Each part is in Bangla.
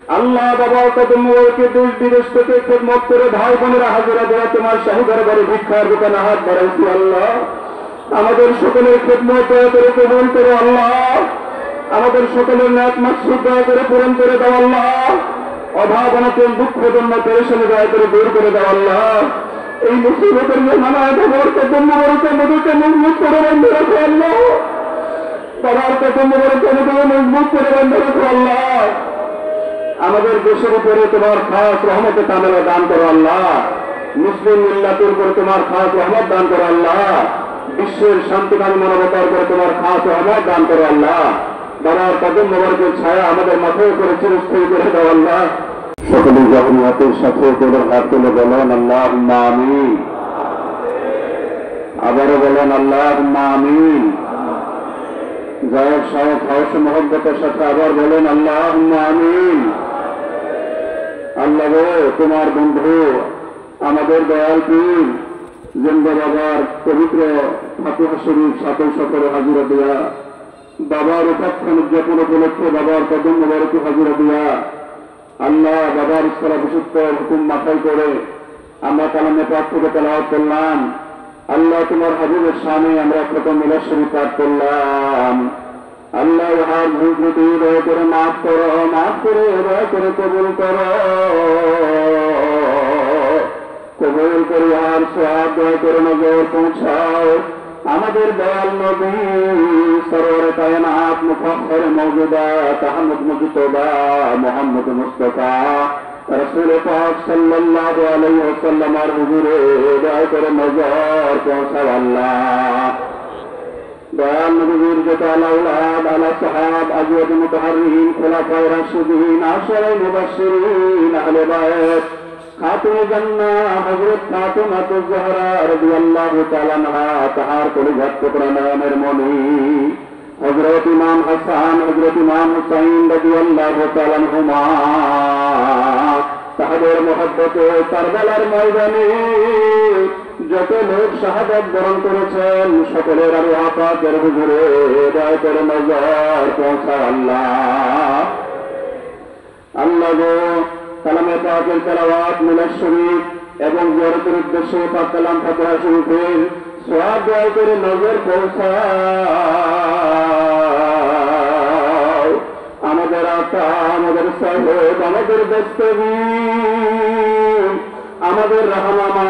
আল্লাহ বাবা কদমকে দেশ বিদেশ থেকে খেদমত করে ভাই বোনেরা হাজিরা দেওয়া তোমার শাহী দরবারে ভিক্ষার দোকানে হাত বাড়াইছি আল্লাহ। আমাদের সকলের খেদমত দয়া করে কবুল করো আল্লাহ। আমাদের সকলের ন্যাক মাকসুদ দয়া করে পূরণ করে দাও আল্লাহ। অভাব অনটন দুঃখ জন্য পেরেশানি দয়া করে দূর করে দাও আল্লাহ। এই মুসিবতের মেহমানায় বাবার কদমকে মধুকে মজবুত করে বন্ধ রাখো আল্লাহ। বাবার কদমকে মজবুত করে বন্ধ রাখো আল্লাহ। আমাদের দেশের উপরে তোমার খাস রহমতে কামেলা দান করো আল্লাহ। মুসলিম মিল্লাতের উপরে তোমার খাস রহমত দান করো আল্লাহ। বিশ্বের শান্তিকামী মানবতার উপরে তোমার খাস রহমত দান করো আল্লাহ। বাবার কদম মোবারকের ছায়া আমাদের মাথায় উপরে চিরস্থায়ী করে দাও আল্লাহ। সকলে যখন হাতের সাথে তোদের হাত তুলে বলেন আল্লাহুম্মা আমিন। আবারও বলেন আল্লাহুম্মা আমিন। যারা সাহেব হাউস মহব্বতের সাথে আবার বলেন আল্লাহুম্মা আমিন। আল্লাহ গো, তোমার বন্ধু আমাদের দয়াল পীর জিন্দা বাবার পবিত্র ফাতিহা শরীফ সাথে সকলে হাজিরা দিয়া, বাবার উপাখ্যান উদযাপন উপলক্ষে বাবার কদম মোবারকে হাজিরা দিয়া, আল্লাহ বাবার ইসরা বিশুদ্ধ হুকুম মাথায় করে আমরা কালামে পাক থেকে তেলাওয়াত করলাম। আল্লাহ তোমার হাবিবের শানে আমরা প্রথম মিলাদ শরীফ পাঠ করলাম। আল্লাহ ইহার ভুল ত্রুটি দয়া করে মাফ করো, মাফ করে দয়া করে কবুল করো, কবুল করে ইহার সওয়াব দয়া করে নজর পৌঁছাও। আমাদের দয়াল নবী সরওয়ারে কায়নাত মুফাখখার মওজুদাত আহমদ মুজতবা মুহাম্মদ মুস্তাফা রাসূল পাক সাল্লাল্লাহু আলাইহি ওয়াসাল্লামের হুজুরে দয়া করে নজর পৌঁছাও আল্লাহ। দয়াল নবীর যত আওলাদ আলা সাহাব আজওয়াজ মুতাহহারিন খুলাফায়ে রাশিদিন আশরায়ে মুবাশশিরিন আহলে বাইত খাতুন জান্নাহ হযরত ফাতিমাতুজ জাহরা রাদিয়াল্লাহু তাআলা আনহা তাহার কলিজাত টুকরা নয়নের মনি হযরত ইমাম হাসান হযরত ইমাম হুসাইন রাদিয়াল্লাহু তাআলা আনহুমা তাহাদের মহব্বতে কারবালার ময়দানে যত লোক শাহাদাত বরণ করেছেন সকলের আল্লাহ পাকের হুজুরে দয়া করে নজর পৌঁছাও আল্লাহ। আল্লাহ গো, কালামে পাকের তেলাওয়াত মিলাদ শরীফ এবং জিয়ারতের উদ্দেশ্যে পাক কালাম ফাতিহা শরীফের সওয়াব দয়া করে নজর পৌঁছাও। আমাদের আতা, আমাদের সাহেব, আমাদের দস্তগীর, আমাদের রাহনামা,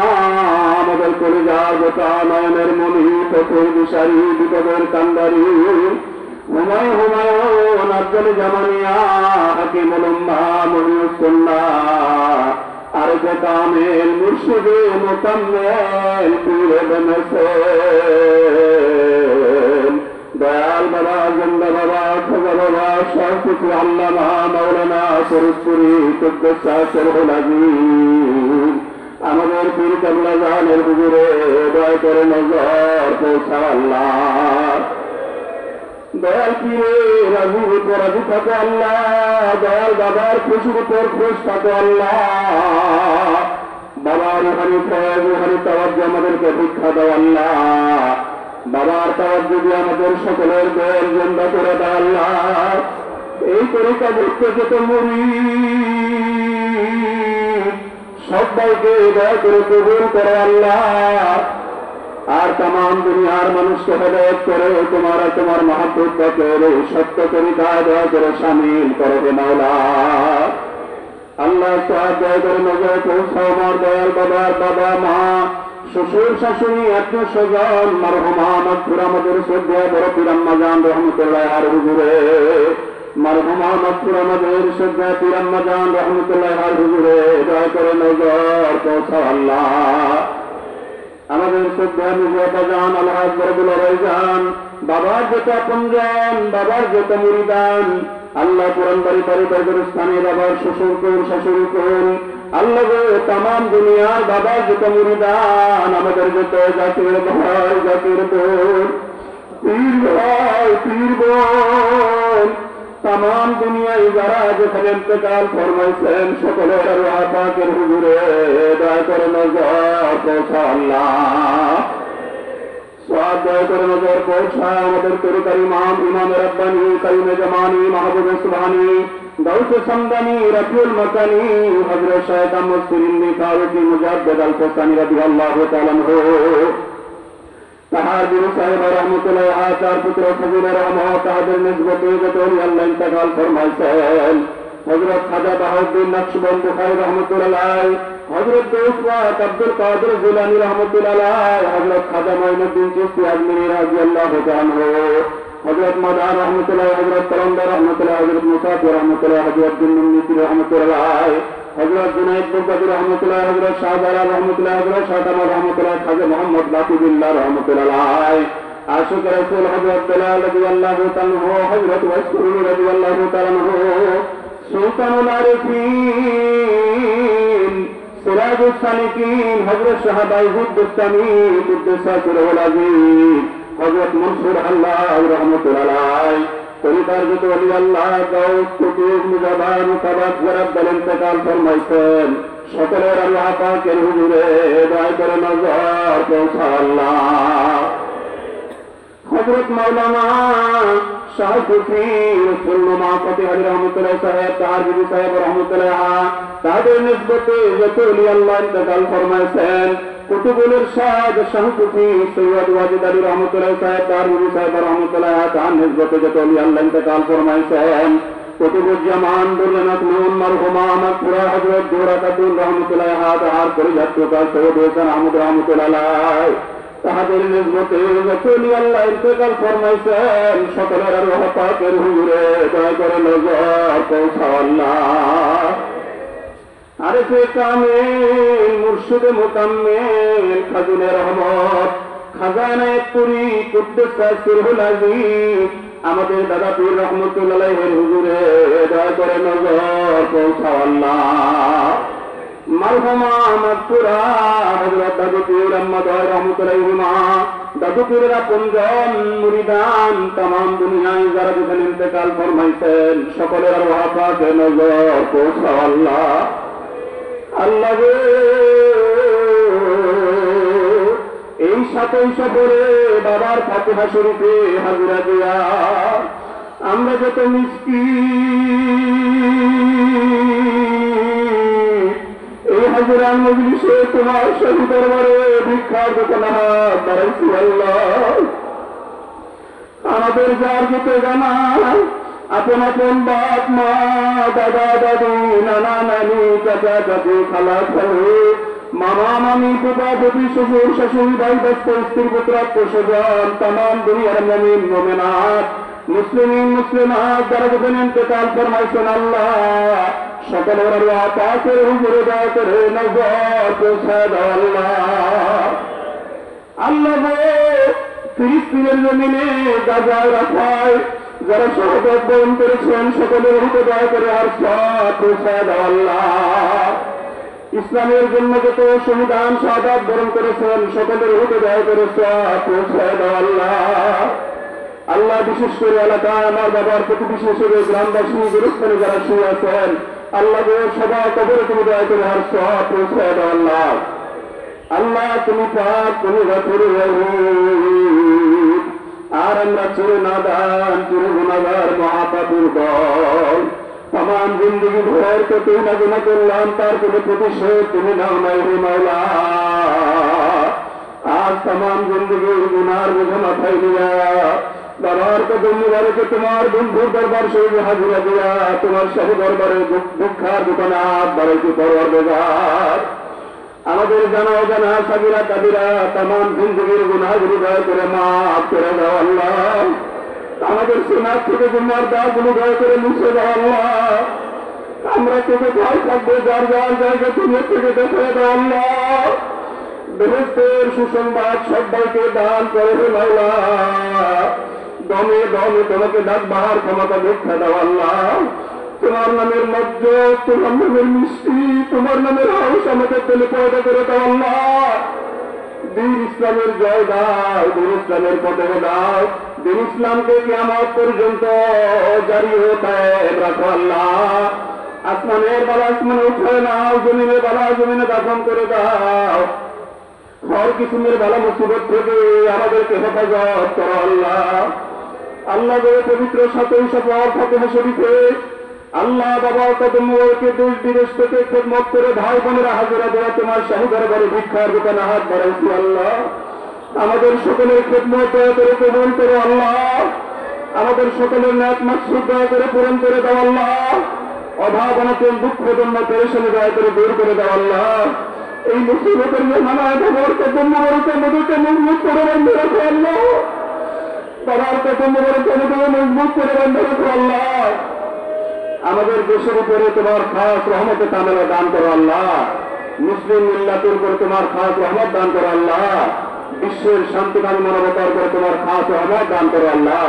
আমাদের কলিজার গোটা নয়নের মনি, পথের দিশারি, বিপদের কান্দারি, হুমায়ুন আব্দুল জামানিয়া হাকিমুল উম্মাহ মুহিউস সুন্নাহ আরজে কামিল মুর্শিদে মুকাম্মিল পীরে বেনসেন দয়াল বাবা জিন্দা বাবা খাজা বাবা শাহপুরি আল্লামা মাওলানা শরীফপুরি কুদ্দুস সরহুল আজিম আমাদের পীর কেবলা জানের হুজুরে দয়া করে নজর পৌঁছাও আল্লাহ। দয়াল পীরে রাজুর উপর রাজু থাকো আল্লাহ। দয়াল বাবার খুশির উপর খুশ থাকো আল্লাহ। বাবার রুহানি ফয়েজ রুহানি তাওয়াজ্জুহ আমাদেরকে ভিক্ষা দাও আল্লাহ। বাবার তাওয়াজ্জুহ দিয়ে আমাদের সকলের দয়াল জিন্দা করে দাও আল্লাহ। এই তরিকা দেখতে যত মুরিদ সবাইকে দয়া করে কবুল করো আল্লাহ। আর तमाम দুনিয়ার মানুষকে হেদায়েত করে তোমার মহব্বত করে সত্য তরিকায় দয়া করে শামিল করো হে মাওলা। আল্লাহ সাহায্য করে নজর পৌঁছাও আমার দয়াল বাবার বাবা মা শ্বশুর শাশুড়ি আত্মীয় স্বজন মারহুমা মাগফির আমাদের শ্রদ্ধা বড় পীর আম্মা জান রহমতুল্লাহ আর হুজুরে মারহুমা মাগফির আমাদের শ্রদ্ধা পীর আম্মা জান রহমতুল্লাহ আর হুজুরে দয়া করে নজর পৌঁছাও আল্লাহ। আমাদের শ্রদ্ধা মুজাফা জান আলহাজ বরবুল রাইজান বাবার যত আপনজন বাবার যত মুরিদান আল্লাহ কোরআন বাড়ি বাড়ি স্থানে বাবার শ্বশুর কোন শাশুড়ি কোন আল্লাহ গো तमाम দুনিয়ার বাবার যত মুরিদান আমাদের যত জাতির ভাই জাতির বোন পীর ভাই পীর বোন तमाम দুনিয়ায় যারা যেখানে ইন্তেকাল ফরমাইছেন সকলের আল্লাহ পাকের হুজুরে দয়া করে নজর পৌঁছাও আল্লাহ। সওয়াব দয়া করে নজর পৌঁছাও আমাদের তরিকার ইমাম ইমাম রব্বানি কাইমে জামানি মাহবুব সুবহানি গাউসে সামদানি রাফিউল মাকানি হযরত শায়খ আহমদ সিরিন্নি ফারুকি মুজাদ্দিদ আল ফসানি রাদিয়াল্লাহু তাআলা আনহু তাহার গুরু সাহেব রহমতুল্লাহ তার পুত্র ফজলুর রহমান তাহাদের নিসবতে যত ওলি আল্লাহ ইন্তেকাল ফরমাইছেন হযরত খাজা বাহাউদ্দিন নকশবন্দ বুখারী রহমতুল্লাহ, হযরত উসমান আব্দুল কাদের জিলানী রহমতুল্লাহ, হযরত খাজা মাইনুদ্দিন চিশতি আজমিরি রাদিয়াল্লাহু তাআলা, হযরত মাদান রহমতুল্লাহ, হযরত কলন্দর রহমতুল্লাহ, হযরত মুসাফির রহমতুল্লাহ, হযরত জিন্নুন নিসি রহমতুল্লাহ, হযরত জুনাইদ বুগদাদি রহমতুল্লাহ, হযরত শাহজালাল রহমতুল্লাহ, হযরত শাহজামাল রহমতুল্লাহ, খাজা মোহাম্মদ বাকিবিল্লাহ রহমতুল্লাহ, আশিক রাসূল হযরত বেলাল রাদিয়াল্লাহু তাআলা, হযরত ওয়াসকুরুনি রাদিয়াল্লাহু তাআলা, সুলতানুল আরিফিন সিরাজুস সালিকিন হযরত শাহ বাইহুদ বুস্তামি কুদ্দুস সিরহুল আযীম, হযরত মনসুর আল্লাহ রহমতুল্লাহ, তরিকার যত ওলি আল্লাহ গাউস কুতুব মুজাবার মুকাবাত যারা ইন্তেকাল ফরমাইছেন সকলের আল্লাহ পাকের হুজুরে দয়া করে নজর পৌঁছা আল্লাহ। হযরত মাওলানা শাহ সুফি রসুল্লাহ ফতেহ আলী রহমতুল্লাহ সাহেব তাহার বিবি সাহেব রহমতুল্লাহ তাদের নিসবতে যত ওলি আল্লাহ ইন্তেকাল ফরমাইছেন কুতুবুল ইরশাদ শাহ সুফি সৈয়দ ওয়াজিদ আলী রহমতুল্লাহ সাহেব তাহার বিবি সাহেব রহমতুল্লাহ তাহার নিসবতে যত ওলি আল্লাহ ইন্তেকাল ফরমাইছেন কুতুবুজ্জামান দুরজনাত নুন মারহুমা মাকফুরা হযরত জোহরা খাতুন রহমতুল্লাহ তাহার পরিজাত প্রকাশ সৈয়দ হোসেন আহমদ রহমতুল্লাহ তাহাদের নিসবতে যত ওলি আল্লাহ ইন্তেকাল ফরমাইছেন সকলের আল্লাহ পাকের হুজুরে দয়া করে নজর পৌঁছা আল্লাহ। আরেফে কামিল মুর্শিদে মুকাম্মিল খাজুনে রহমত খাজানায়ে পুরি কুদ্দুস সিরহুল আযীম আমাদের দাদা পীর রহমতুল্লাহের হুজুরে দয়া করে নজর পৌঁছা আল্লাহ। মারহুমা মাকফুরা হযরত দাদু পীর আহমদ রহমতুল্লাহিমা দাদু পীরের আপনজন মুরিদান তামাম দুনিয়ায় যারা যেখানে ইন্তেকাল ফরমাইছেন সকলের আল্লাহ পাকের নজর পৌঁছা আল্লাহ। আল্লাহ গো এই সাতই সফরে বাবার ফাতিহা শরীফে হাজিরা দিয়া আমরা যত মিসকিন এই হাজিরার মজলিসে তোমার শাহী দরবারে ভিক্ষার দোকানে হাত বাড়াইছি আল্লাহ। আমাদের যার যেতে জানা আপন আপন বাপ মা দাদা দাদু নানা নানি চাচা চাচি খালা খালু মামা মামি ফুপা ফুপি শ্বশুর শাশুড়ি ভাই ব্যস্ত স্ত্রী পুত্র আত্মস্বজন তামাম দুনিয়ার মুমিন মুমিনাত মুসলিমিন মুসলিমাত যারা যেখানে ইন্তেকাল ফরমাইছেন আল্লাহ সকলের আল্লাহ পাকের হুজুরে দয়া করে নজর পৌঁছা দাও আল্লাহ। আল্লাহ গো ফিলিস্তিনের জমিনে গাজায় রাখায় যারা শাহাদাত বরণ করেছেন সকলের রূপে দয়া করে আর সব পৌঁছা দাও আল্লাহ। ইসলামের জন্য যত শহীদান শাহাদাত বরণ করেছেন সকলের রূপে দয়া করে সব পৌঁছা দাও আল্লাহ। আল্লাহ বিশেষ করে এলাকায় আমার বাবার প্রতিবেশী হিসেবে গ্রামবাসী গুরুস্থানে যারা শুয়ে আছেন আল্লাহ সবাই কবরে তুমি দয়া করে আর সব পৌঁছা দাও আল্লাহ। আল্লাহ তুমি পাক তুমি গফুর রহিম আর আমরা চির নাদান চির গুনাহগার মহাপাপীর দল तमाम जिंदगी भर तो तुम न गुना করলাম তার কোনো প্রতিশোধ তুমি নাও নাই হে মাওলা। आज तमाम जिंदगी गुनार बोझ माথায় নিয়া বাবার কদম মুবারকে তোমার বন্ধুর দরবার শরীফে হাজিরা দিয়া তোমার শাহী দরবারে ভিক্ষার দোকানে হাত বাড়াইতে পরওয়ারদিগার আমাদের জানা অজানা সাগীরা কাবীরা तमाम জিন্দেগীর গুনাহগুলো দয়া করে মাফ করে দাও আল্লাহ। আমাদের সিনাত থেকে গুনার দাগগুলো দয়া করে মুছে দাও আল্লাহ। আমরা তোকে ভয় থাকবো যার যার জায়গা তুমি থেকে দেখে দাও আল্লাহ। বেহেশতের সুসংবাদ সবাইকে দান করে হে মাওলা। দমে দমে তোমাকে ডাক বাহার ক্ষমতা ভিক্ষা দাও আল্লাহ। তোমার নামের মজ্জত তোমার নামের মিষ্টি তোমার নামের হাউস আমাদের তেলে পয়দা করে দাও আল্লাহ। দিন ইসলামের জয় দাও দিন ইসলামের পথে দাও দিন ইসলামকে কিয়ামত পর্যন্ত জারি হতে রাখো আল্লাহ। আসমানের বালা আসমানে উঠায় নাও জমিনের বালা জমিনে দাফন করে দাও। হর কিসমের বালা মুসিবত থেকে আমাদেরকে হেফাজত করো আল্লাহ। আল্লাহ গো পবিত্র সাতই সফর ফাতিহা শরীফে আল্লাহ বাবা কদমকে দেশ বিদেশ থেকে খেদমত করে ভাই বোনেরা হাজিরা দেওয়া তোমার শাহী দরবারে ভিক্ষার দোকানে হাত বাড়াইছি আল্লাহ। আমাদের সকলের খেদমত দয়া করে কবুল করো আল্লাহ। আমাদের সকলের ন্যাক মাকসুদ দয়া করে পূরণ করে দাও আল্লাহ। অভাব অনটন দুঃখ জন্য পেরেশানি দয়া করে দূর করে দাও আল্লাহ। এই মুসিবতের মেহমানায় বাবার কদম মোবারকে মধুকে মজবুত করে বন্ধ রাখো আল্লাহ। বাবার কদম মোবারকে মধুকে মজবুত করে বন্ধ রাখো আল্লাহ। আমাদের দেশের উপরে তোমার খাস রহমতে তামেলা দান করো আল্লাহ। মুসলিম মিল্লাতের উপরে তোমার খাস রহমত দান করো আল্লাহ। বিশ্বের শান্তিকামী মানবতার উপরে তোমার খাস রহমত দান করো আল্লাহ।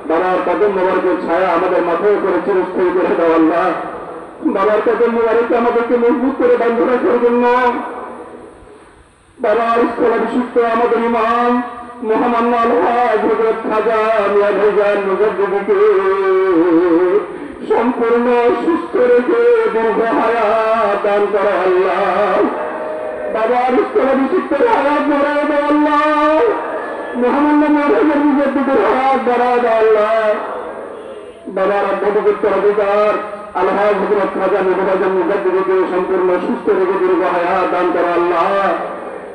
বাবার কদম মোবারকের ছায়া আমাদের মাথায় উপরে চিরস্থায়ী করে দাও আল্লাহ। বাবার কদম মোবারকে আমাদেরকে মজবুত করে বন্ধ রাখার জন্য বাবার স্থলাভিষিক্ত আমাদের ইমাম মহামান্য আলহাজ হযরত খাজা মিয়া ভাইজান মুজাদ্দিদকে সম্পূর্ণ সুস্থ রেখে দীর্ঘ হায়াত দান করো আল্লাহ। বাবার স্থলাভিষিক্তের হায়াত বাড়ায় দাও আল্লাহ। মহামান্য মহারাজের মুজাদ্দিদের হায়াত বাড়ায় দাও আল্লাহ। বাবার অধ্যক্ষের অধিকার আলহাজ হযরত খাজা মিয়া ভাইজান মুজাদ্দিদকে সম্পূর্ণ সুস্থ রেখে দীর্ঘ হায়াত দান করো আল্লাহ।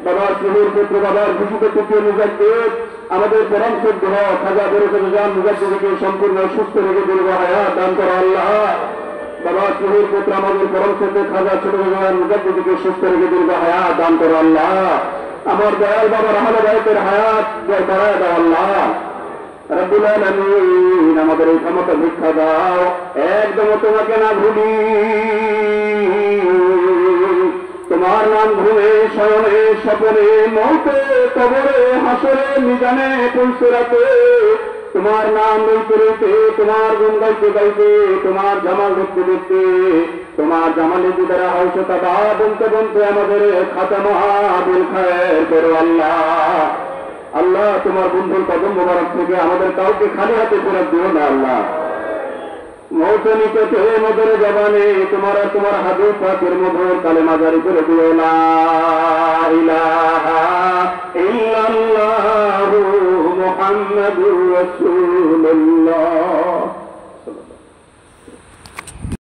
বাবার স্নেহের পুত্র বাবার ঘোষিত তৃতীয় মুজাদ্দিদ আমাদের পরম শ্রদ্ধ খাজা বরকতুল্লাহ মুজাদ্দিদকে সম্পূর্ণ সুস্থ রেখে দীর্ঘ হায়াত দান করো আল্লাহ। বাবার স্নেহের পুত্র আমাদের পরম শ্রদ্ধ খাজা ছোট মুজাদ্দিদকে সুস্থ রেখে দীর্ঘ হায়াত দান করো আল্লাহ। আমার দয়াল বাবার আহলে বাইতের হায়াত বাড়ায় দাও আল্লাহ। রব্বুল আলামিন আমাদের এই ক্ষমতা ভিক্ষা দাও, একদম তোমাকে না ভুলি। তোমার নাম ঘুমে শয়নে স্বপনে মৌতে কবরে হাসরে মিজানে পুলসিরাতে তোমার নাম লইতে লইতে তোমার গুণ গাইতে গাইতে তোমার জামাল দেখতে দেখতে তোমার জামালে দিদারা হাউসতা বা বলতে বলতে আমাদের খাতামা বিল খায়ের করো আল্লাহ। আল্লাহ তোমার বন্ধুর কদম মোবারক থেকে আমাদের কাউকে খালি হাতে ফেরত দিও না আল্লাহ। মৌতে নিকটে মধুর জবানে তোমার আর তোমার হাবিব পাকের মধুর কালেমা জারি করে দিও লা ইলাহা ইল্লাল্লাহু মুহাম্মাদুর রাসূলুল্লাহ।